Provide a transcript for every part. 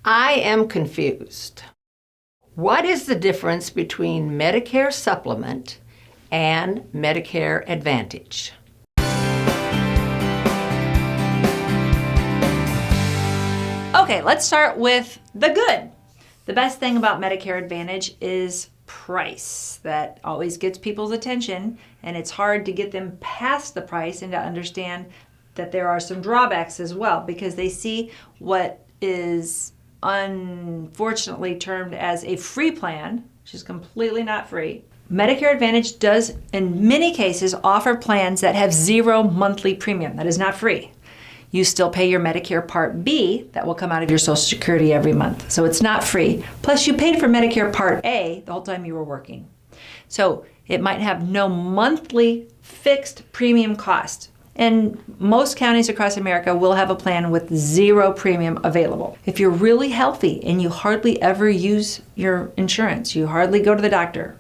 I am confused. What is the difference between Medicare Supplement and Medicare Advantage? Okay, let's start with the good. The best thing about Medicare Advantage is price. That always gets people's attention, and it's hard to get them past the price and to understand that there are some drawbacks as well, because they see what is unfortunately termed as a free plan, which is completely not free. Medicare Advantage does, in many cases, offer plans that have zero monthly premium. That is not free. You still pay your Medicare Part B that will come out of your Social Security every month. So it's not free. Plus you paid for Medicare Part A the whole time you were working. So it might have no monthly fixed premium cost. And most counties across America will have a plan with zero premium available. If you're really healthy and you hardly ever use your insurance, you hardly go to the doctor,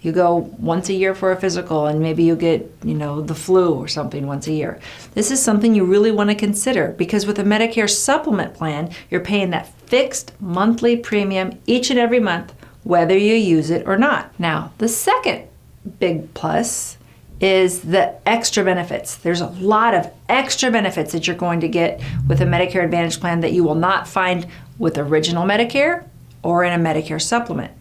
you go once a year for a physical and maybe you get, the flu or something once a year. This is something you really want to consider, because with a Medicare Supplement plan, you're paying that fixed monthly premium each and every month, whether you use it or not. Now, the second big plus is the extra benefits. There's a lot of extra benefits that you're going to get with a Medicare Advantage plan that you will not find with original Medicare or in a Medicare Supplement.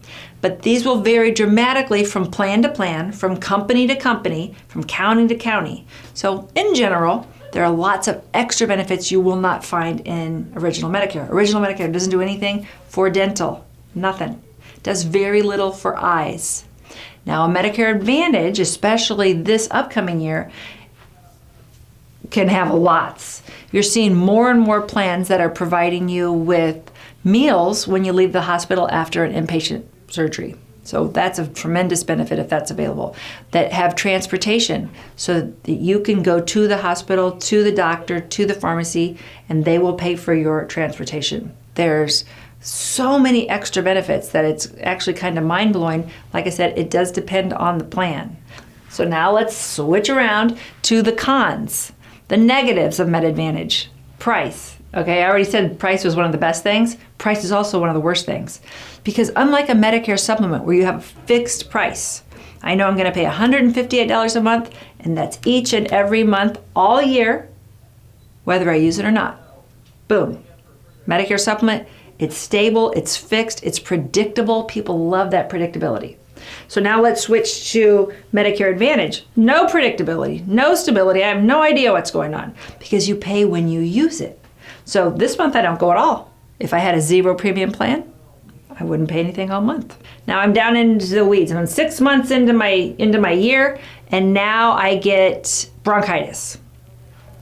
But these will vary dramatically from plan to plan, from company to company, from county to county. So in general, there are lots of extra benefits you will not find in original Medicare. Original Medicare doesn't do anything for dental, nothing. Does very little for eyes. Now, a Medicare Advantage, especially this upcoming year, can have lots. You're seeing more and more plans that are providing you with meals when you leave the hospital after an inpatient surgery. So that's a tremendous benefit if that's available. That have transportation so that you can go to the hospital, to the doctor, to the pharmacy, and they will pay for your transportation. There's so many extra benefits that it's actually kind of mind-blowing. Like I said, it does depend on the plan. So now let's switch around to the cons, the negatives of Med Advantage. Price. Okay, I already said price was one of the best things. Price is also one of the worst things. Because unlike a Medicare Supplement where you have a fixed price, I know I'm going to pay $158 a month, and that's each and every month all year, whether I use it or not. Boom. Medicare Supplement, it's stable, it's fixed, it's predictable. People love that predictability. So now let's switch to Medicare Advantage. No predictability, no stability. I have no idea what's going on because you pay when you use it. So this month I don't go at all. If I had a zero premium plan, I wouldn't pay anything all month. Now I'm down into the weeds. I'm 6 months into my year, and now I get bronchitis.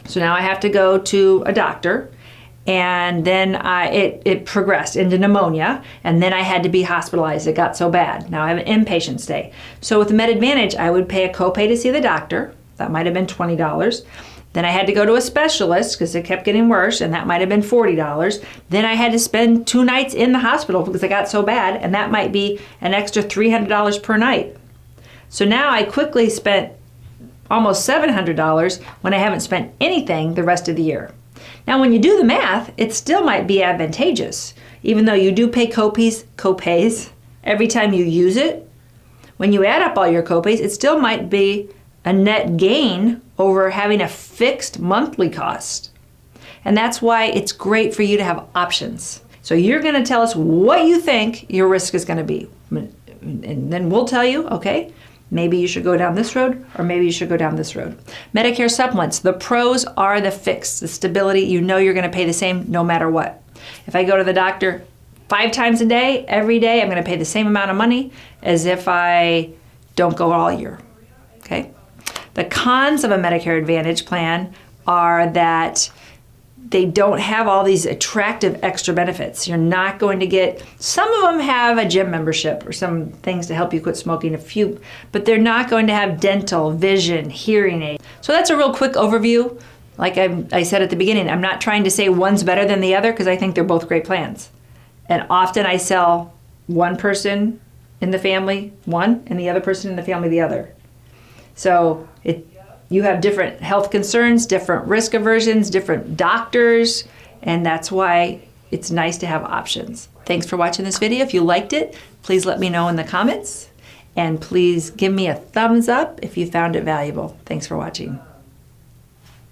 So now I have to go to a doctor, and then it progressed into pneumonia, and then I had to be hospitalized. It got so bad. Now I have an inpatient stay. So with the Med Advantage, I would pay a copay to see the doctor. That might have been $20. Then I had to go to a specialist because it kept getting worse, and that might have been $40. Then I had to spend 2 nights in the hospital because it got so bad, and that might be an extra $300 per night. So now I quickly spent almost $700 when I haven't spent anything the rest of the year. Now when you do the math, it still might be advantageous. Even though you do pay copays every time you use it, when you add up all your copays, it still might be a net gain over having a fixed monthly cost. And that's why it's great for you to have options. So you're going to tell us what you think your risk is going to be. And then we'll tell you, okay, maybe you should go down this road or maybe you should go down this road. Medicare Supplements, the pros are the fixed, the stability. You know you're going to pay the same no matter what. If I go to the doctor 5 times a day, every day, I'm going to pay the same amount of money as if I don't go all year. Okay? The cons of a Medicare Advantage plan are that they don't have all these attractive extra benefits. You're not going to get, some of them have a gym membership or some things to help you quit smoking, a few, but they're not going to have dental, vision, hearing aid. So that's a real quick overview. Like I said at the beginning, I'm not trying to say one's better than the other because I think they're both great plans. And often I sell one person in the family one and the other person in the family the other. So you have different health concerns, different risk aversions, different doctors, and that's why it's nice to have options. Thanks for watching this video. If you liked it, please let me know in the comments. And please give me a thumbs up if you found it valuable. Thanks for watching.